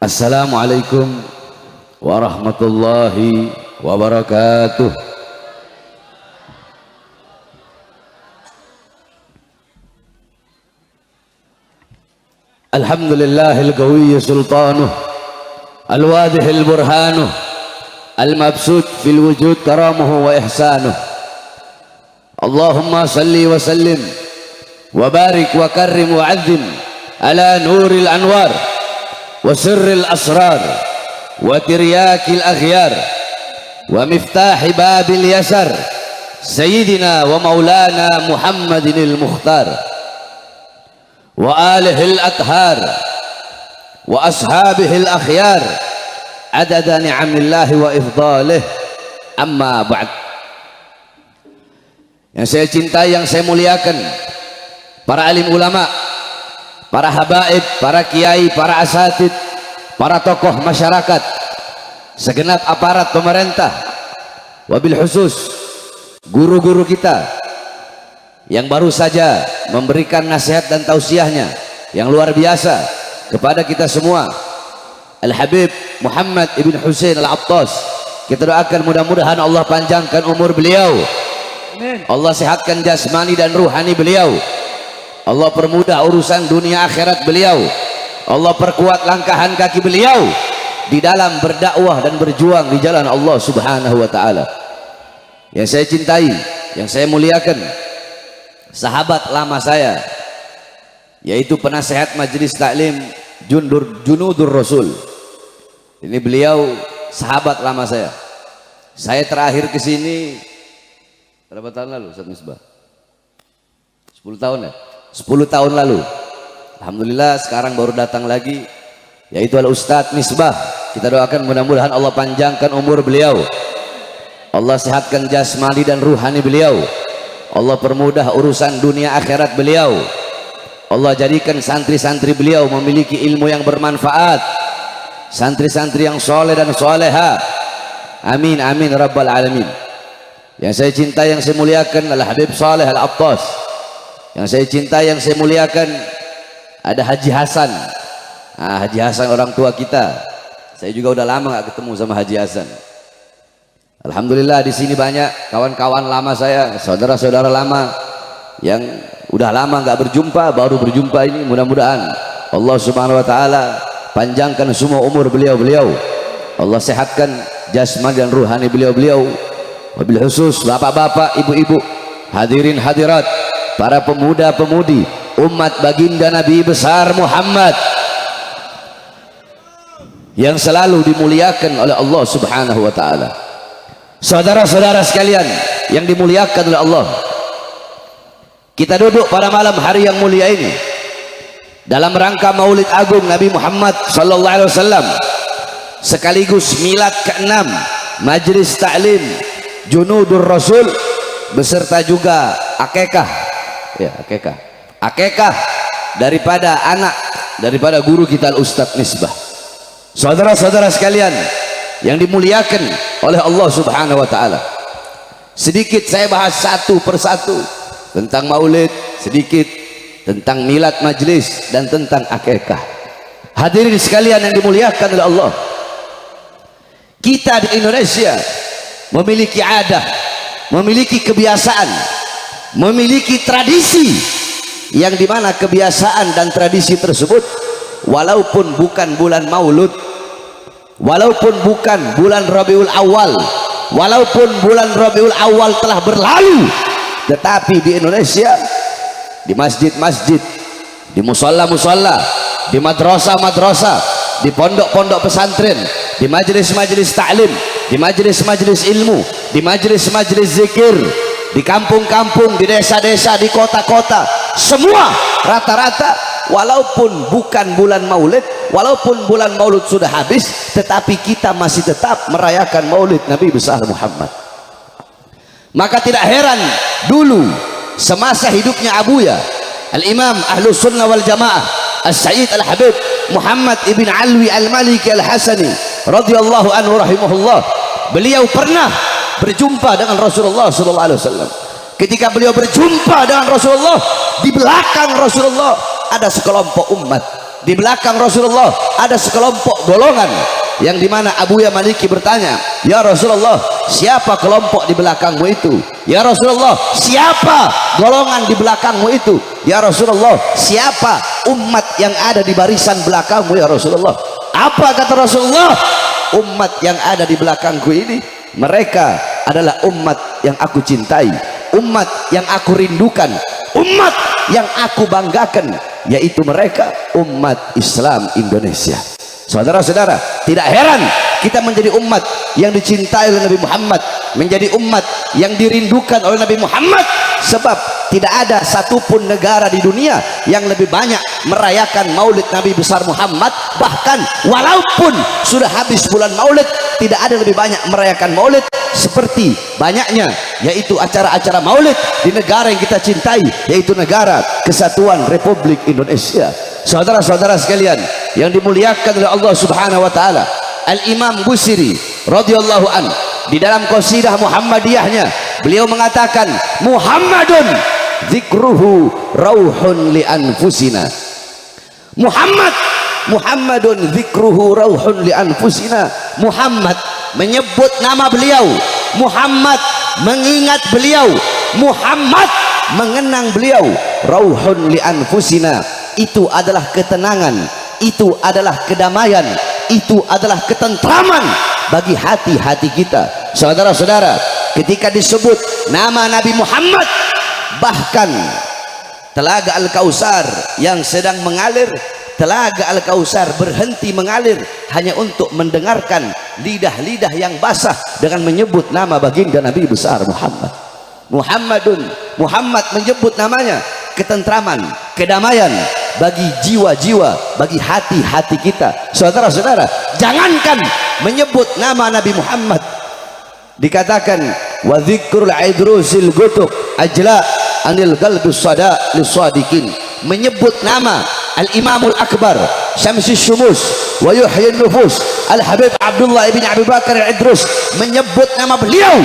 Assalamualaikum warahmatullahi wabarakatuh. Alhamdulillahil qawiyyi sultanuh, al-wadihil burhanuh, al-mabsut fil wujud karamuhu wa ihsanuh. Allahumma salli wa sallim wa barik wa karrim wa azzim ala nuril anwar wa sirril asrar wa tiryakil aghyar wa miftahi babil yasar sayyidina wa maulana Muhammadinil Mukhtar wa alihil athhar wa ashabihil akhyar adada ni'amillahi wa ifdalih, amma ba'd. Yang saya cintai, yang saya muliakan, para alim ulama, para habaib, para kiai, para asatid, para tokoh masyarakat, segenap aparat pemerintah, wabil khusus guru-guru kita yang baru saja memberikan nasihat dan tausiahnya yang luar biasa kepada kita semua, Al-Habib Muhammad ibn Husain Al-Attas. Kita doakan mudah-mudahan Allah panjangkan umur beliau, Allah sehatkan jasmani dan ruhani beliau, Allah permudah urusan dunia akhirat beliau, Allah perkuat langkahan kaki beliau di dalam berdakwah dan berjuang di jalan Allah subhanahu wa ta'ala. Yang saya cintai, yang saya muliakan, sahabat lama saya, yaitu penasehat majelis taklim Junudur Rasul. Ini beliau sahabat lama saya. Saya terakhir ke sini berapa tahun lalu, Ustaz Misbah? 10 tahun ya? 10 tahun lalu. Alhamdulillah sekarang baru datang lagi, yaitu Al-Ustaz Misbah. Kita doakan mudah-mudahan Allah panjangkan umur beliau, Allah sehatkan jasmani dan ruhani beliau, Allah permudah urusan dunia akhirat beliau, Allah jadikan santri-santri beliau memiliki ilmu yang bermanfaat, santri-santri yang soleh dan soleha. Amin amin rabbal alamin. Yang saya cintai, yang saya muliakan adalah Habib Saleh Al-Attas. Yang saya cintai, yang saya muliakan ada Haji Hasan. Haji Hasan orang tua kita. Saya juga udah lama gak ketemu sama Haji Hasan. Alhamdulillah di sini banyak kawan-kawan lama saya, saudara-saudara lama yang udah lama nggak berjumpa, baru berjumpa ini. Mudah-mudahan Allah Subhanahu wa taala panjangkan semua umur beliau-beliau, Allah sehatkan jasmani dan ruhani beliau-beliau. Wabil khusus bapak-bapak, ibu-ibu, hadirin hadirat, para pemuda-pemudi umat baginda Nabi besar Muhammad yang selalu dimuliakan oleh Allah Subhanahu wa taala. Saudara-saudara sekalian yang dimuliakan oleh Allah, kita duduk pada malam hari yang mulia ini dalam rangka Maulid Agung Nabi Muhammad sallallahu alaihi wasallam, sekaligus milad ke-6 Majelis Taklim Junudur Rasul, beserta juga akekah, ya akekah daripada anak daripada guru kita Al-Ustaz Misbah. Saudara-saudara sekalian yang dimuliakan oleh Allah Subhanahu wa taala, sedikit saya bahas satu persatu tentang maulid, sedikit tentang milad majlis, dan tentang akekah. Hadirin sekalian yang dimuliakan oleh Allah, kita di Indonesia memiliki adah, memiliki kebiasaan, memiliki tradisi, yang dimana kebiasaan dan tradisi tersebut walaupun bukan bulan maulud, walaupun bukan bulan Rabiul Awal, walaupun bulan Rabiul Awal telah berlalu, tetapi di Indonesia, di masjid-masjid, di musola-musola, di madrasah-madrasah, di pondok-pondok pesantren, di majelis-majelis taklim, di majelis-majelis ilmu, di majelis-majelis zikir, di kampung-kampung, di desa-desa, di kota-kota, semua rata-rata walaupun bukan bulan maulid, walaupun bulan maulid sudah habis, tetapi kita masih tetap merayakan maulid Nabi besar Muhammad. Maka tidak heran dulu semasa hidupnya Abuya Al-Imam Ahlus Sunnah wal Jamaah As-Sayyid Al-Habib Muhammad ibn Alwi Al-Maliki Al-Hasani radhiyallahu anhu rahimahullah, beliau pernah berjumpa dengan Rasulullah sallallahu alaihi wasallam. Ketika beliau berjumpa dengan Rasulullah, di belakang Rasulullah ada sekelompok umat Di belakang Rasulullah ada sekelompok golongan yang dimana Abu Yamaliki bertanya, ya Rasulullah, siapa kelompok di belakangmu itu? Ya Rasulullah, siapa golongan di belakangmu itu? Ya Rasulullah, siapa umat yang ada di barisan belakangmu ya Rasulullah? Apa kata Rasulullah? Umat yang ada di belakangku ini, mereka adalah umat yang aku cintai, umat yang aku rindukan, umat yang aku banggakan, yaitu mereka umat Islam Indonesia. Saudara-saudara, tidak heran kita menjadi umat yang dicintai oleh Nabi Muhammad, menjadi umat yang dirindukan oleh Nabi Muhammad, sebab tidak ada satupun negara di dunia yang lebih banyak merayakan maulid Nabi besar Muhammad. Bahkan walaupun sudah habis bulan maulid, tidak ada lebih banyak merayakan maulid seperti banyaknya yaitu acara-acara maulid di negara yang kita cintai, yaitu negara Kesatuan Republik Indonesia. Saudara-saudara sekalian yang dimuliakan oleh Allah Subhanahu wa taala, Al-Imam Busiri radhiyallahu an di dalam qasidah Muhammadiyahnya beliau mengatakan, Muhammadun dzikruhu rauhun li anfusina. Muhammadun dzikruhu rauhun li anfusina. Muhammad, menyebut nama beliau, Muhammad mengingat beliau, Muhammad mengenang beliau, rauhun li anfusina, itu adalah ketenangan, itu adalah kedamaian, itu adalah ketentraman bagi hati-hati kita. Saudara-saudara, ketika disebut nama Nabi Muhammad, bahkan telaga Al-Kausar yang sedang mengalir, telaga Al-Kausar berhenti mengalir hanya untuk mendengarkan lidah-lidah yang basah dengan menyebut nama baginda Nabi besar Muhammad. Muhammad menyebut namanya, ketentraman, kedamaian bagi jiwa-jiwa, bagi hati-hati kita. Saudara-saudara, jangankan menyebut nama Nabi Muhammad, dikatakan wa dzikrul idrusil gutuk ajla anil qalbis sada lisadiqin. Menyebut nama Al-Imamul Akbar Syamsis Syumus wa yuhyin nufus Al-Habib Abdullah ibn Abi Bakar Al-Idrus, menyebut nama beliau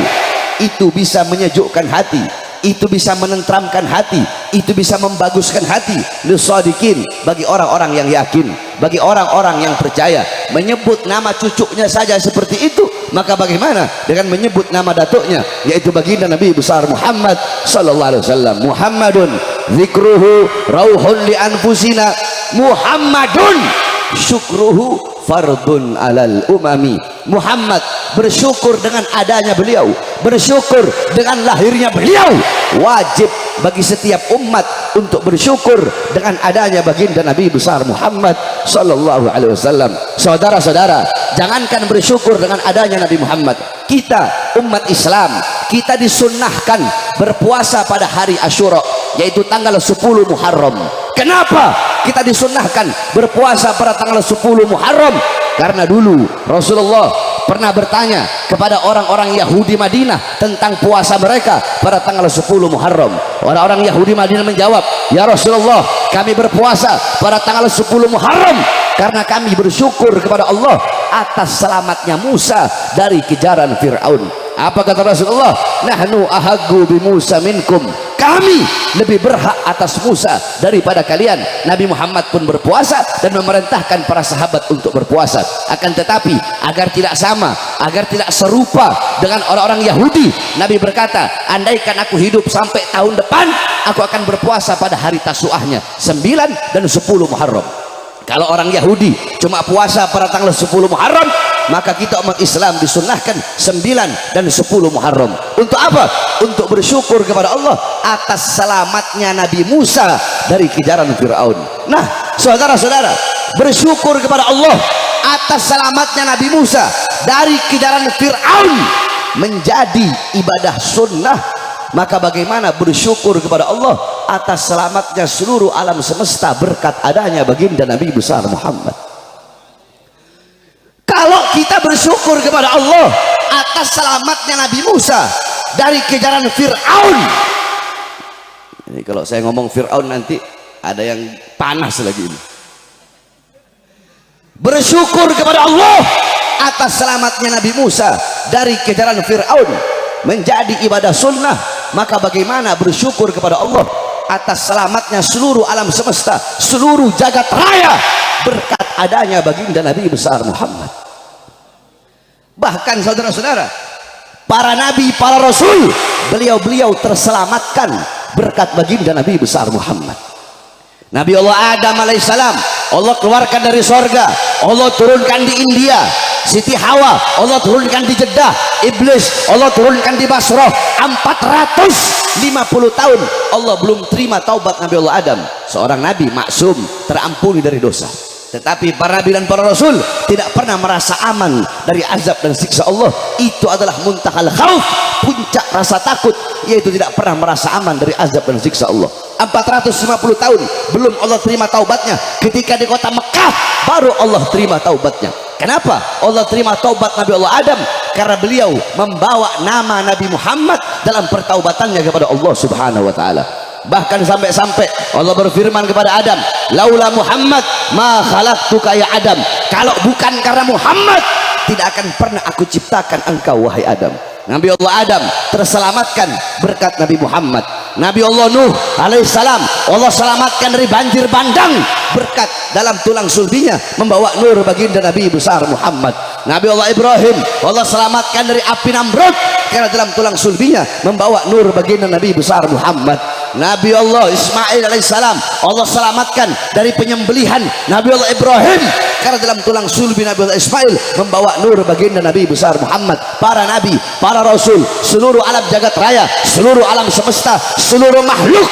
itu bisa menyejukkan hati, itu bisa menentramkan hati, itu bisa membaguskan hati lisadiqin, bagi orang-orang yang yakin, bagi orang-orang yang percaya. Menyebut nama cucunya saja seperti itu, maka bagaimana dengan menyebut nama datuknya, yaitu baginda Nabi besar Muhammad sallallahu alaihi wasallam. Muhammadun dzikruhu rauhun li anfusina, Muhammadun syukruhu fardun alal umami. Muhammad, bersyukur dengan adanya beliau, bersyukur dengan lahirnya beliau, wajib bagi setiap umat untuk bersyukur dengan adanya baginda Nabi besar Muhammad sallallahu alaihi wasallam. Saudara-saudara, jangankan bersyukur dengan adanya Nabi Muhammad, kita umat Islam, kita disunnahkan berpuasa pada hari Asyura, yaitu tanggal 10 Muharram. Kenapa kita disunnahkan berpuasa pada tanggal 10 Muharram? Karena dulu Rasulullah pernah bertanya kepada orang-orang Yahudi Madinah tentang puasa mereka pada tanggal 10 Muharram. Orang-orang Yahudi Madinah menjawab, ya Rasulullah, kami berpuasa pada tanggal 10 Muharram karena kami bersyukur kepada Allah atas selamatnya Musa dari kejaran Fir'aun. Apa kata Rasulullah? Nahnu ahaggu bi Musa minkum, kami lebih berhak atas Musa daripada kalian. Nabi Muhammad pun berpuasa dan memerintahkan para sahabat untuk berpuasa. Akan tetapi agar tidak sama, agar tidak serupa dengan orang-orang Yahudi, Nabi berkata, andaikan aku hidup sampai tahun depan, aku akan berpuasa pada hari Tasu'ahnya 9 dan 10 Muharram. Kalau orang Yahudi cuma puasa pada tanggal 10 Muharram, maka kita umat Islam disunnahkan 9 dan 10 Muharram. Untuk apa? Untuk bersyukur kepada Allah atas selamatnya Nabi Musa dari kejaran Fir'aun. Nah, saudara-saudara, bersyukur kepada Allah atas selamatnya Nabi Musa dari kejaran Fir'aun menjadi ibadah sunnah. Maka bagaimana bersyukur kepada Allah atas selamatnya seluruh alam semesta berkat adanya baginda Nabi besar Muhammad. Kalau kita bersyukur kepada Allah atas selamatnya Nabi Musa dari kejaran Fir'aun, ini kalau saya ngomong Fir'aun nanti ada yang panas lagi ini. Bersyukur kepada Allah atas selamatnya Nabi Musa dari kejaran Fir'aun menjadi ibadah sunnah, maka bagaimana bersyukur kepada Allah atas selamatnya seluruh alam semesta, seluruh jagat raya, berkat adanya baginda Nabi besar Muhammad. Bahkan saudara-saudara, para nabi, para rasul, beliau-beliau terselamatkan berkat baginda Nabi besar Muhammad. Nabi Allah Adam alaihissalam, Allah keluarkan dari sorga, Allah turunkan di India. Siti Hawa Allah turunkan di Jeddah. Iblis Allah turunkan di Basrah. 450 tahun Allah belum terima taubat Nabi Allah Adam, seorang nabi maksum, terampuni dari dosa. Tetapi para nabi dan para rasul tidak pernah merasa aman dari azab dan siksa Allah. Itu adalah muntahal khauf, puncak rasa takut, yaitu tidak pernah merasa aman dari azab dan siksa Allah. 450 tahun belum Allah terima taubatnya. Ketika di kota Mekah baru Allah terima taubatnya. Kenapa Allah terima taubat Nabi Allah Adam? Karena beliau membawa nama Nabi Muhammad dalam pertaubatannya kepada Allah Subhanahu wa taala. Bahkan sampai-sampai Allah berfirman kepada Adam, laula Muhammad ma khalaqtuka ya Adam. Kalau bukan karena Muhammad, tidak akan pernah aku ciptakan engkau wahai Adam. Nabi Allah Adam terselamatkan berkat Nabi Muhammad. Nabi Allah Nuh alaihissalam Allah selamatkan dari banjir bandang berkat dalam tulang sulbinya membawa nur baginda Nabi besar Muhammad. Nabi Allah Ibrahim Allah selamatkan dari api Namrud karena dalam tulang sulbinya membawa nur baginda Nabi besar Muhammad. Nabi Allah Ismail alaihissalam Allah selamatkan dari penyembelihan Nabi Allah Ibrahim karena dalam tulang sulbi Nabi Allah Ismail membawa nur baginda Nabi besar Muhammad. Para nabi, para rasul, seluruh alam jagat raya, seluruh alam semesta, seluruh makhluk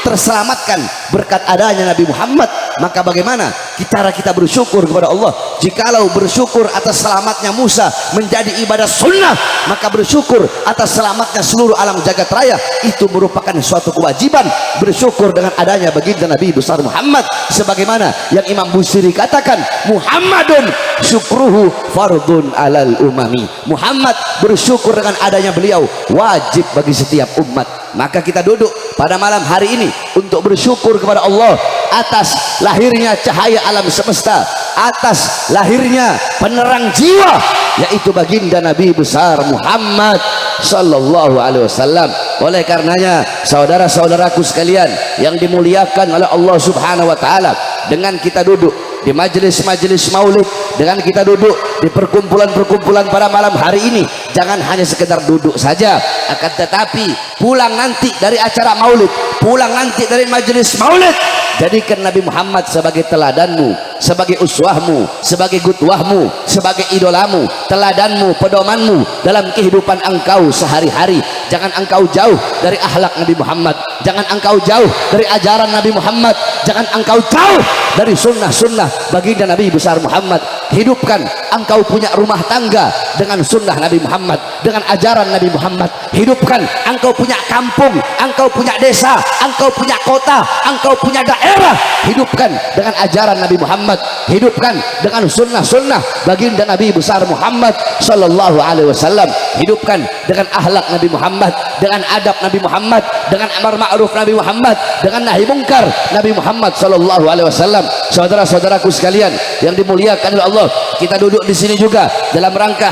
terselamatkan berkat adanya Nabi Muhammad. Maka bagaimana cara kita bersyukur kepada Allah? Jikalau bersyukur atas selamatnya Musa menjadi ibadah sunnah, maka bersyukur atas selamatnya seluruh alam jagat raya itu merupakan suatu kewajiban. Bersyukur dengan adanya baginda Nabi besar Muhammad, sebagaimana yang Imam Busiri katakan, Muhammadun syukruhu fardun alal umami. Muhammad bersyukur dengan adanya beliau wajib bagi setiap umat. Maka kita duduk pada malam hari ini untuk bersyukur kepada Allah atas lahirnya cahaya alam semesta, atas lahirnya penerang jiwa, yaitu baginda Nabi besar Muhammad sallallahu alaihi wasallam. Oleh karenanya saudara-saudaraku sekalian yang dimuliakan oleh Allah Subhanahu wa taala, dengan kita duduk di majelis-majelis maulid, dengan kita duduk di perkumpulan-perkumpulan pada malam hari ini, jangan hanya sekedar duduk saja, akan tetapi pulang nanti dari acara maulid, pulang nanti dari majelis maulid, jadikan Nabi Muhammad sebagai teladanmu, sebagai uswahmu, sebagai gutwahmu, sebagai idolamu, teladanmu, pedomanmu dalam kehidupan engkau sehari-hari. Jangan engkau jauh dari akhlak Nabi Muhammad, jangan engkau jauh dari ajaran Nabi Muhammad, jangan engkau jauh dari sunnah-sunnah baginda Nabi besar Muhammad. Hidupkan engkau punya rumah tangga dengan sunnah Nabi Muhammad, dengan ajaran Nabi Muhammad. Hidupkan engkau punya kampung, engkau punya desa, engkau punya kota, engkau punya daerah. Hidupkan dengan ajaran Nabi Muhammad, hidupkan dengan sunnah-sunnah baginda Nabi besar Muhammad sallallahu alaihi wasallam. Hidupkan dengan akhlak Nabi Muhammad, dengan adab Nabi Muhammad, dengan amar ma'ruf Nabi Muhammad, dengan nahi mungkar Nabi Muhammad sallallahu alaihi wasallam. Saudara-saudaraku sekalian yang dimuliakan oleh Allah, kita duduk di sini juga dalam rangka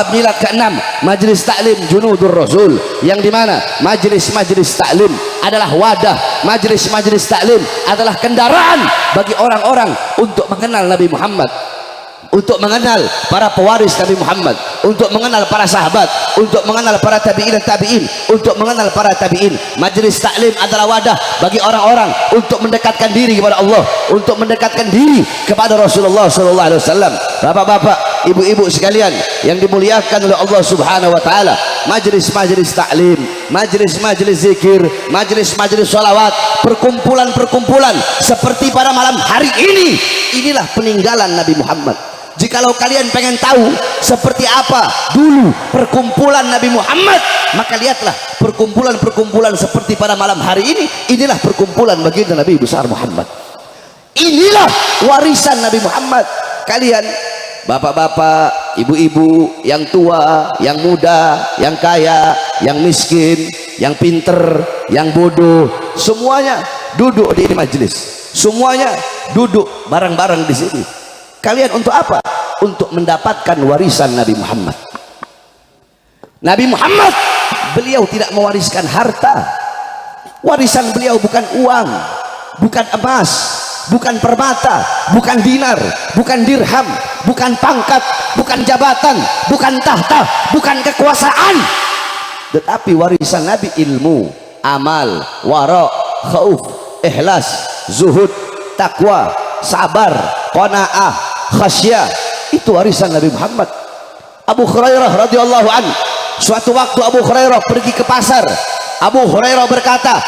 milad ke-6 Majelis Taklim Junudur Rasul, yang dimana majelis-majelis taklim adalah wadah, majelis-majelis taklim adalah kendaraan bagi orang-orang untuk mengenal Nabi Muhammad, untuk mengenal para pewaris Nabi Muhammad, untuk mengenal para sahabat, untuk mengenal para tabi'in dan tabi'in, untuk mengenal para tabi'in. Majelis taklim adalah wadah bagi orang-orang untuk mendekatkan diri kepada Allah, untuk mendekatkan diri kepada Rasulullah sallallahu alaihi wasallam. Bapak-bapak, ibu-ibu sekalian yang dimuliakan oleh Allah Subhanahu wa taala, majelis-majelis taklim, majelis-majelis zikir, majelis-majelis sholawat, perkumpulan-perkumpulan seperti pada malam hari ini, inilah peninggalan Nabi Muhammad. Jikalau kalian pengen tahu seperti apa dulu perkumpulan Nabi Muhammad, maka lihatlah perkumpulan-perkumpulan seperti pada malam hari ini. Inilah perkumpulan baginda Nabi besar Muhammad. Inilah warisan Nabi Muhammad. Kalian bapak-bapak, ibu-ibu, yang tua, yang muda, yang kaya, yang miskin, yang pinter, yang bodoh, semuanya duduk di ini majelis. Semuanya duduk bareng-bareng di sini. Kalian untuk apa? Untuk mendapatkan warisan Nabi Muhammad. Nabi Muhammad, beliau tidak mewariskan harta, Warisan beliau bukan uang, bukan emas, bukan permata, bukan dinar, bukan dirham, bukan pangkat, bukan jabatan, bukan tahta, bukan kekuasaan, tetapi warisan Nabi ilmu, amal, wara, khauf, ikhlas, zuhud, takwa, sabar, qanaah, khasyah. Itu warisan Nabi Muhammad. Abu Hurairah radhiyallahu anhu, suatu waktu Abu Hurairah pergi ke pasar. Abu Hurairah berkata,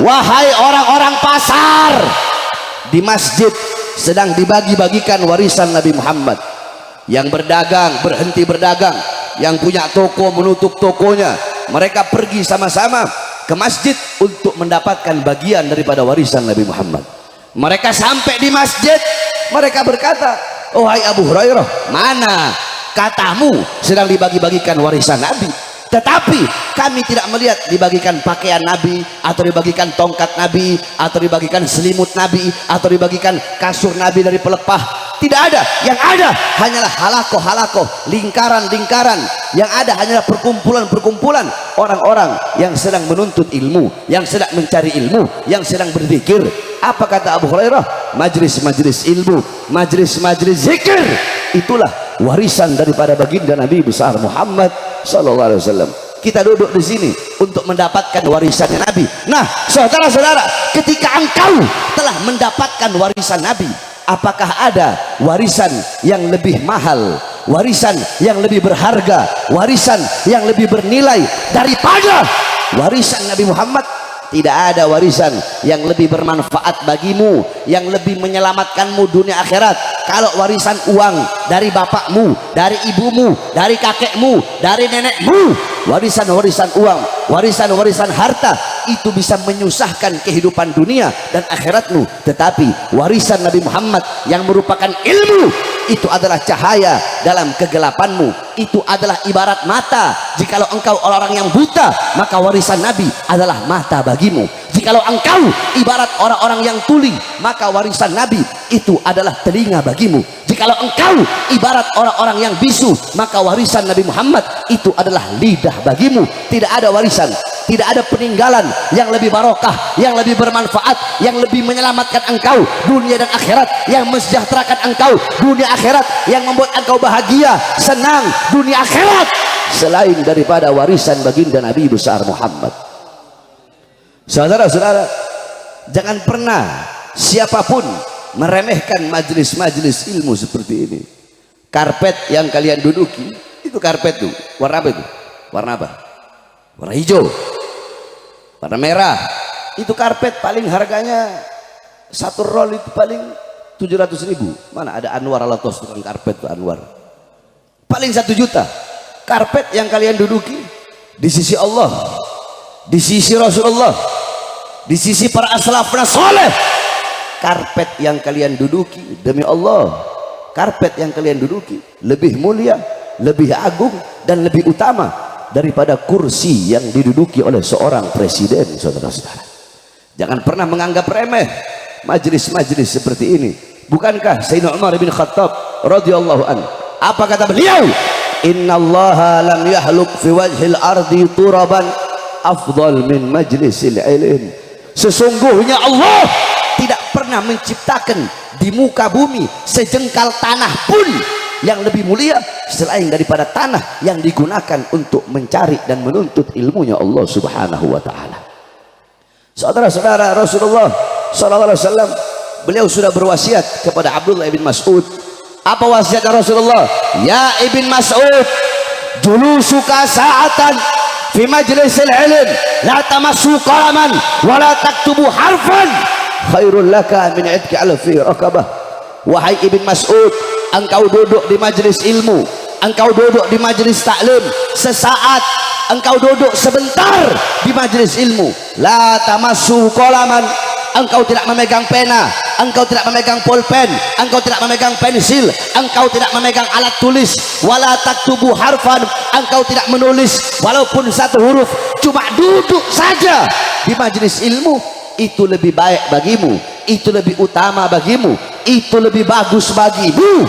wahai orang-orang pasar, di masjid sedang dibagi-bagikan warisan Nabi Muhammad. Yang berdagang berhenti berdagang, yang punya toko menutup tokonya, mereka pergi sama-sama ke masjid untuk mendapatkan bagian daripada warisan Nabi Muhammad. Mereka sampai di masjid, mereka berkata, oh hai Abu Hurairah, mana katamu sedang dibagi-bagikan warisan Nabi, tetapi kami tidak melihat dibagikan pakaian Nabi, atau dibagikan tongkat Nabi, atau dibagikan selimut Nabi, atau dibagikan kasur Nabi dari pelepah. Tidak ada. Yang ada hanyalah halakoh-halakoh, lingkaran-lingkaran. Yang ada hanyalah perkumpulan-perkumpulan orang-orang yang sedang menuntut ilmu, yang sedang mencari ilmu, yang sedang berzikir. Apa kata Abu Hurairah? Majlis-majlis ilmu, majlis-majlis zikir, itulah warisan daripada baginda Nabi besar Muhammad sallallahu alaihi wasallam. Kita duduk di sini untuk mendapatkan warisannya Nabi. Nah, saudara-saudara, ketika engkau telah mendapatkan warisan Nabi, apakah ada warisan yang lebih mahal, warisan yang lebih berharga, warisan yang lebih bernilai daripada warisan Nabi Muhammad? Tidak ada warisan yang lebih bermanfaat bagimu, yang lebih menyelamatkanmu dunia akhirat. Kalau warisan uang dari bapakmu, dari ibumu, dari kakekmu, dari nenekmu, warisan-warisan uang, warisan-warisan harta, itu bisa menyusahkan kehidupan dunia dan akhiratmu. Tetapi warisan Nabi Muhammad yang merupakan ilmu, itu adalah cahaya dalam kegelapanmu. Itu adalah ibarat mata. Jikalau engkau orang-orang yang buta, maka warisan Nabi adalah mata bagimu. Jikalau engkau ibarat orang-orang yang tuli, maka warisan Nabi itu adalah telinga bagimu. Jikalau engkau ibarat orang-orang yang bisu, maka warisan Nabi Muhammad itu adalah lidah bagimu. Tidak ada warisan, tidak ada peninggalan yang lebih barokah, yang lebih bermanfaat, yang lebih menyelamatkan engkau dunia dan akhirat, yang mensejahterakan engkau dunia akhirat, yang membuat engkau bahagia, senang dunia akhirat, selain daripada warisan baginda Nabi besar Muhammad. Saudara-saudara, jangan pernah siapapun meremehkan majelis-majelis ilmu seperti ini. Karpet yang kalian duduki, itu karpet tuh warna apa itu? Warna apa? Warna hijau, warna merah. Itu karpet paling harganya satu roll itu paling 700.000. Mana ada Anwar Alatos tukang karpet tuh, Anwar, paling 1 juta. Karpet yang kalian duduki di sisi Allah, di sisi Rasulullah, di sisi para aslafna soleh, karpet yang kalian duduki demi Allah, karpet yang kalian duduki lebih mulia, lebih agung, dan lebih utama daripada kursi yang diduduki oleh seorang presiden. Saudara-saudara, jangan pernah menganggap remeh majelis-majelis seperti ini. Bukankah Sayyidina Umar bin Khattab radhiyallahu anhu, apa kata beliau? Innallaha lam yahluk fi wajhil ardi turaban afdal min majlisil ilm. Sesungguhnya Allah tidak pernah menciptakan di muka bumi sejengkal tanah pun yang lebih mulia selain daripada tanah yang digunakan untuk mencari dan menuntut ilmunya Allah subhanahu wa ta'ala. Saudara-saudara, Rasulullah sallallahu alaihi wasallam, beliau sudah berwasiat kepada Abdullah bin Mas'ud. Apa wasiatnya Rasulullah? Ya Ibn Mas'ud, julusuka sa'atan fi majlisil ilm la tamassu qalaman wa la taktubu harfan khairul laka min itqi alfi raqabah. Wahai Ibn Mas'ud, engkau duduk di majlis ilmu, engkau duduk di majlis taklim sesaat, engkau duduk sebentar di majlis ilmu, la tamassu qalaman, engkau tidak memegang pena, engkau tidak memegang pulpen, engkau tidak memegang pensil, engkau tidak memegang alat tulis, wala taktubu harfan, engkau tidak menulis walaupun 1 huruf, cuma duduk saja di majelis ilmu. Itu lebih baik bagimu, itu lebih utama bagimu, itu lebih bagus bagimu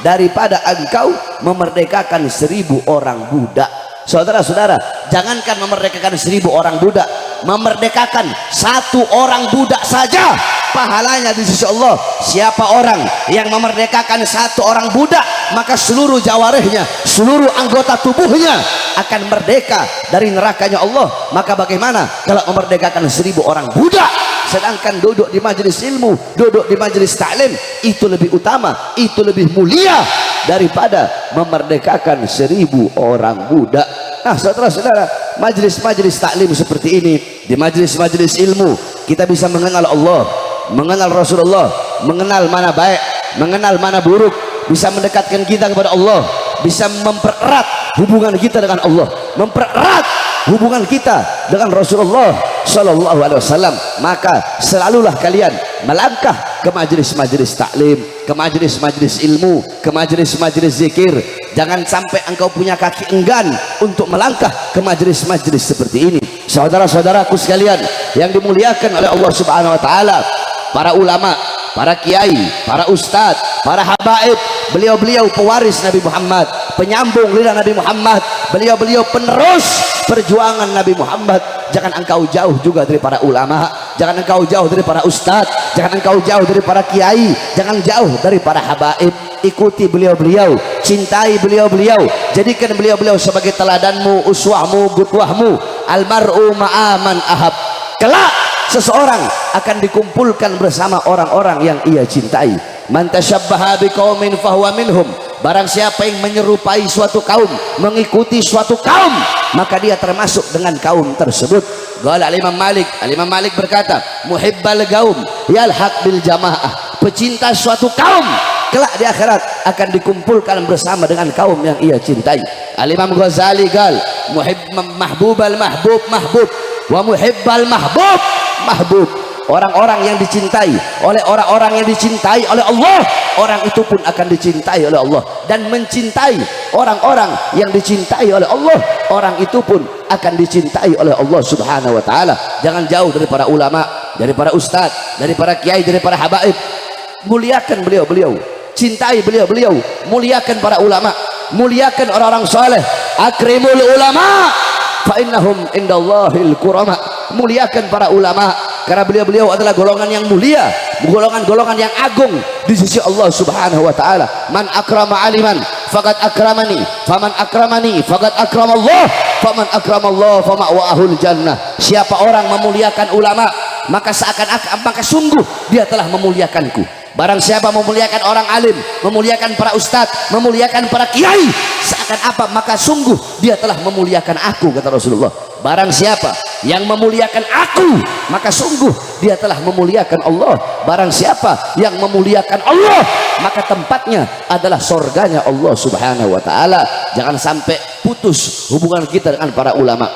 daripada engkau memerdekakan 1000 orang budak. Saudara-saudara, jangankan memerdekakan 1000 orang budak, memerdekakan satu orang budak saja, pahalanya di sisi Allah. Siapa orang yang memerdekakan satu orang budak, maka seluruh jawarihnya, seluruh anggota tubuhnya akan merdeka dari nerakanya Allah. Maka bagaimana kalau memerdekakan 1000 orang budak, sedangkan duduk di majelis ilmu, duduk di majelis taklim, itu lebih utama, itu lebih mulia daripada memerdekakan 1000 orang budak. Nah, saudara-saudara, majelis-majelis taklim seperti ini, di majelis-majelis ilmu kita bisa mengenal Allah, mengenal Rasulullah, mengenal mana baik, mengenal mana buruk, bisa mendekatkan kita kepada Allah, bisa mempererat hubungan kita dengan Allah, mempererat hubungan kita dengan Rasulullah Sallallahu Alaihi Wasallam. Maka selalulah kalian melangkah ke majelis-majelis taklim, ke majelis-majelis ilmu, ke majelis-majelis zikir. Jangan sampai engkau punya kaki enggan untuk melangkah ke majelis-majelis seperti ini. Saudara-saudaraku sekalian yang dimuliakan oleh Allah Subhanahu wa taala, para ulama, para kiai, para ustadz, para habaib, beliau-beliau pewaris Nabi Muhammad, penyambung lidah Nabi Muhammad, beliau-beliau penerus perjuangan Nabi Muhammad. Jangan engkau jauh juga dari para ulama, jangan engkau jauh dari para ustadz, jangan engkau jauh dari para kiai, jangan jauh dari para habaib. Ikuti beliau-beliau, cintai beliau-beliau, jadikan beliau-beliau sebagai teladanmu, uswahmu, qudwahmu. Almar'u ma'aman ahab. Kelak seseorang akan dikumpulkan bersama orang-orang yang ia cintai. Man tasyabbaha biqaumin fahuwa minhum. Barang siapa yang menyerupai suatu kaum, mengikuti suatu kaum, maka dia termasuk dengan kaum tersebut. Qala Imam Malik, Imam Malik berkata, muhibbal qaum yalhaq bil jamaah. Pecinta suatu kaum kelak di akhirat akan dikumpulkan bersama dengan kaum yang ia cintai. Al-Imam Ghazali gal, mahbubal mahbub mahbub wa muhibbal mahbub mahbub. Orang-orang yang dicintai oleh orang-orang yang dicintai oleh Allah, orang itu pun akan dicintai oleh Allah. Dan mencintai orang-orang yang dicintai oleh Allah, orang itu pun akan dicintai oleh Allah Subhanahu wa taala. Jangan jauh dari para ulama, dari para ustadz, dari para kiai, dari para habaib. Muliakan beliau-beliau, cintai beliau-beliau, muliakan para ulama, muliakan orang-orang soleh. Akrimul ulama fa innahum indallahil kurama. Muliakan para ulama karena beliau-beliau adalah golongan yang mulia, golongan-golongan yang agung di sisi Allah Subhanahu wa taala. Man akrama aliman faqad akramani, faman akramani faqad akramallah, faman akramallah fama'wahul jannah. Siapa orang memuliakan ulama, maka seakan-akan, maka sungguh dia telah memuliakanku. Barang siapa memuliakan orang alim, memuliakan para ustadz, memuliakan para kiai, seakan apa, maka sungguh dia telah memuliakan aku, kata Rasulullah. Barang siapa yang memuliakan aku, maka sungguh dia telah memuliakan Allah. Barang siapa yang memuliakan Allah, maka tempatnya adalah surganya Allah Subhanahu wa taala. Jangan sampai putus hubungan kita dengan para ulama.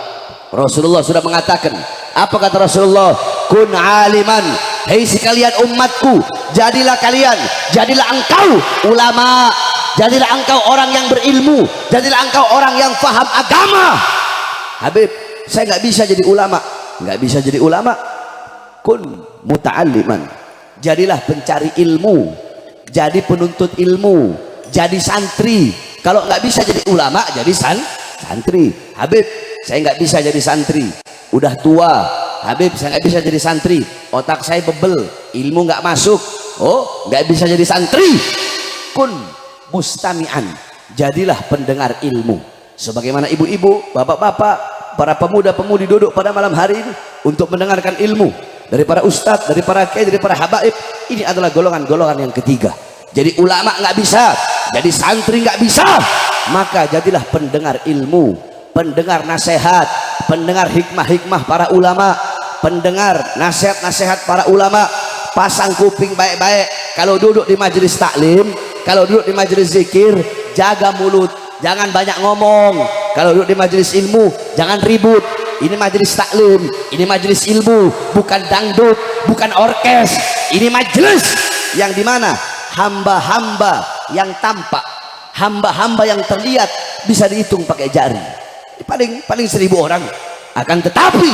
Rasulullah sudah mengatakan, apa kata Rasulullah? Kun aliman, hei sekalian umatku, jadilah kalian, jadilah engkau ulama, jadilah engkau orang yang berilmu, jadilah engkau orang yang faham agama. Habib, saya nggak bisa jadi ulama, nggak bisa jadi ulama. Kun muta'alliman, jadilah pencari ilmu, jadi penuntut ilmu, jadi santri. Kalau nggak bisa jadi ulama, jadi santri. Habib, saya nggak bisa jadi santri, udah tua. Habib, saya nggak bisa jadi santri, otak saya bebel, ilmu nggak masuk. Oh, nggak bisa jadi santri. Kun mustami'an, jadilah pendengar ilmu. Sebagaimana ibu-ibu, bapak-bapak, para pemuda-pemudi duduk pada malam hari ini untuk mendengarkan ilmu dari para ustadz, dari para kiai, dari para habaib. Ini adalah golongan-golongan yang ketiga. Jadi ulama nggak bisa, jadi santri nggak bisa, maka jadilah pendengar ilmu, pendengar nasihat, pendengar hikmah-hikmah para ulama, pendengar nasihat-nasihat para ulama. Pasang kuping baik-baik kalau duduk di majelis taklim, kalau duduk di majelis zikir, jaga mulut, jangan banyak ngomong. Kalau duduk di majelis ilmu, jangan ribut. Ini majelis taklim, ini majelis ilmu, bukan dangdut, bukan orkes. Ini majelis yang dimana hamba-hamba yang tampak, hamba-hamba yang terlihat bisa dihitung pakai jari, paling 1000 orang. Akan tetapi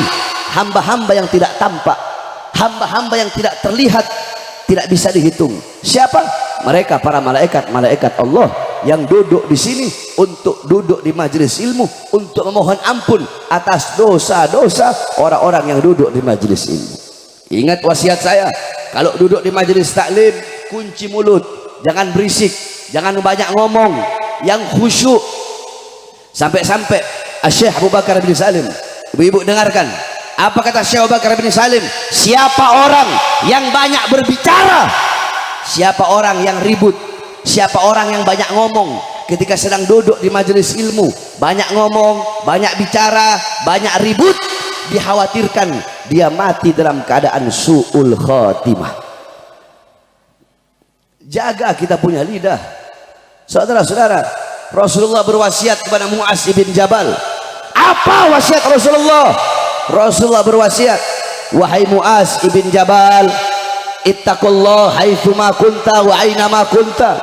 hamba-hamba yang tidak tampak, hamba-hamba yang tidak terlihat, tidak bisa dihitung. Siapa? Mereka para malaikat-malaikat Allah yang duduk di sini untuk duduk di majelis ilmu, untuk memohon ampun atas dosa-dosa orang-orang yang duduk di majelis ilmu. Ingat wasiat saya, kalau duduk di majelis taklim, kunci mulut, jangan berisik, jangan banyak ngomong, yang khusyuk. Sampai-sampai Syekh Abu Bakar bin Salim, ibu-ibu dengarkan apa kata Syekh Abu Bakar bin Salim, siapa orang yang banyak berbicara, siapa orang yang ribut, siapa orang yang banyak ngomong ketika sedang duduk di majelis ilmu, banyak ngomong, banyak bicara, banyak ribut, dikhawatirkan dia mati dalam keadaan su'ul khatimah. Jaga kita punya lidah. Saudara-saudara, Rasulullah berwasiat kepada Mu'az bin Jabal. Apa wasiat Rasulullah? Rasulullah berwasiat, wahai Mu'az bin Jabal, ittaqullah haitsuma kunta wa ainama kunta.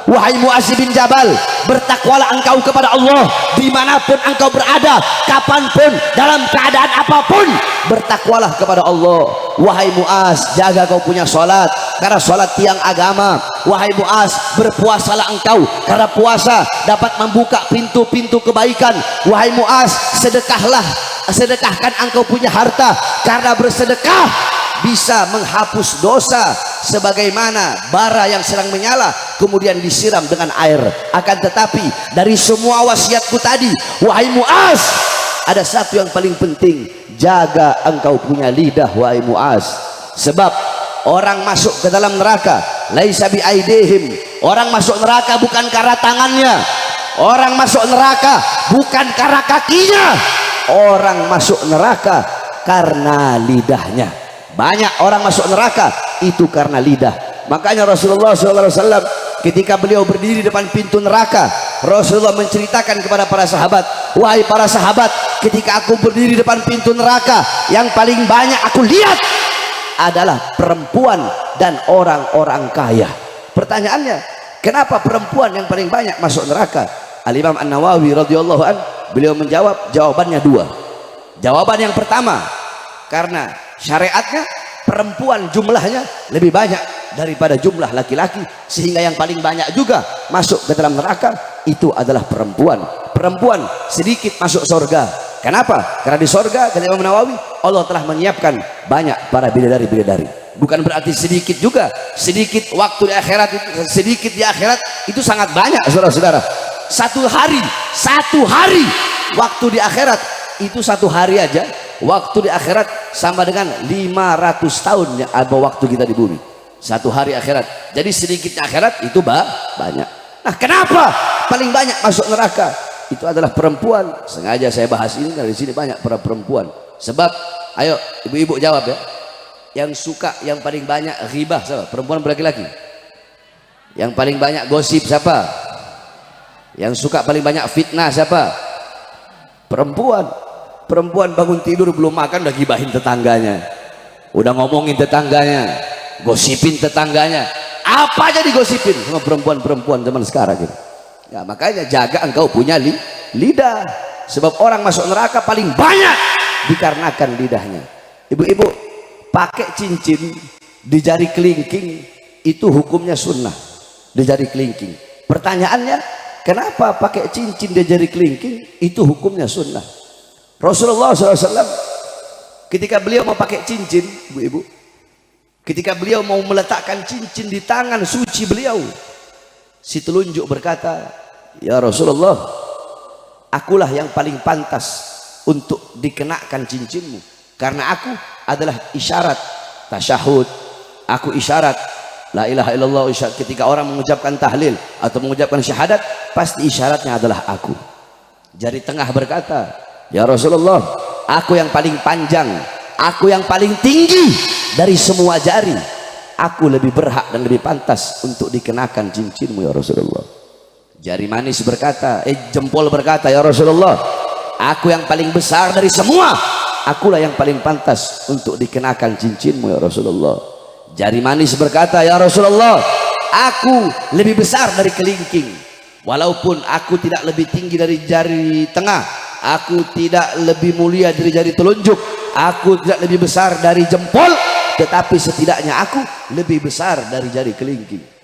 Wahai Mu'az bin Jabal, bertakwalah engkau kepada Allah dimanapun engkau berada, kapanpun, dalam keadaan apapun, bertakwalah kepada Allah. Wahai Mu'az, jaga kau punya salat, karena salat tiang agama. Wahai Mu'az, berpuasalah engkau, karena puasa dapat membuka pintu-pintu kebaikan. Wahai Mu'az, sedekahkan engkau punya harta, karena bersedekah bisa menghapus dosa sebagaimana bara yang sedang menyala kemudian disiram dengan air. Akan tetapi dari semua wasiatku tadi, wahai Mu'az, ada satu yang paling penting, jaga engkau punya lidah wahai Mu'az. Sebab orang masuk ke dalam neraka laisa bi aidihim, orang masuk neraka bukan karena tangannya, orang masuk neraka bukan karena kakinya, orang masuk neraka karena lidahnya. Banyak orang masuk neraka itu karena lidah. Makanya Rasulullah SAW ketika beliau berdiri depan pintu neraka, Rasulullah menceritakan kepada para sahabat, wahai para sahabat, ketika aku berdiri depan pintu neraka, yang paling banyak aku lihat adalah perempuan dan orang-orang kaya. Pertanyaannya, kenapa perempuan yang paling banyak masuk neraka? Al-Imam An-Nawawi radhiyallahu an, beliau menjawab, jawabannya dua. Jawaban yang pertama, karena syariatnya perempuan jumlahnya lebih banyak daripada jumlah laki-laki, sehingga yang paling banyak juga masuk ke dalam neraka itu adalah perempuan. Perempuan sedikit masuk surga. Kenapa? Karena di surga, kata Imam Nawawi, Allah telah menyiapkan banyak para bidadari-bidadari. Bukan berarti sedikit juga, sedikit waktu di akhirat itu, sedikit di akhirat itu sangat banyak, saudara-saudara. Satu hari waktu di akhirat itu, satu hari aja waktu di akhirat sama dengan 500 tahun yang ada waktu kita di bumi. Satu hari akhirat. Jadi sedikitnya akhirat itu banyak. Nah, kenapa paling banyak masuk neraka? Itu adalah perempuan. Sengaja saya bahas ini karena di sini banyak para perempuan. Sebab, ayo ibu-ibu jawab ya. Yang suka yang paling banyak ghibah siapa? Perempuan laki-laki? Yang paling banyak gosip siapa? Yang suka paling banyak fitnah siapa? Perempuan. Perempuan bangun tidur belum makan udah gibahin tetangganya, udah ngomongin tetangganya, gosipin tetangganya, apa aja digosipin sama perempuan-perempuan zaman sekarang gitu. Ya, makanya jaga engkau punya lidah, sebab orang masuk neraka paling banyak dikarenakan lidahnya. Ibu-ibu, pakai cincin di jari kelingking itu hukumnya sunnah, di jari kelingking. Pertanyaannya, kenapa pakai cincin di jari kelingking itu hukumnya sunnah? Rasulullah SAW ketika beliau mau pakai cincin, ibu-ibu, ketika beliau mau meletakkan cincin di tangan suci beliau, si telunjuk berkata, ya Rasulullah, akulah yang paling pantas untuk dikenakan cincinmu, karena aku adalah isyarat tasyahud, aku isyarat la ilaha illallah. Ketika orang mengucapkan tahlil atau mengucapkan syahadat, pasti isyaratnya adalah aku. Jari tengah berkata, ya Rasulullah, aku yang paling panjang, aku yang paling tinggi dari semua jari, aku lebih berhak dan lebih pantas untuk dikenakan cincinmu ya Rasulullah. Jari manis berkata, jempol berkata, ya Rasulullah, aku yang paling besar dari semua, akulah yang paling pantas untuk dikenakan cincinmu ya Rasulullah. Jari manis berkata, ya Rasulullah, aku lebih besar dari kelingking, walaupun aku tidak lebih tinggi dari jari tengah, aku tidak lebih mulia dari jari telunjuk, aku tidak lebih besar dari jempol, tetapi setidaknya aku lebih besar dari jari kelingking.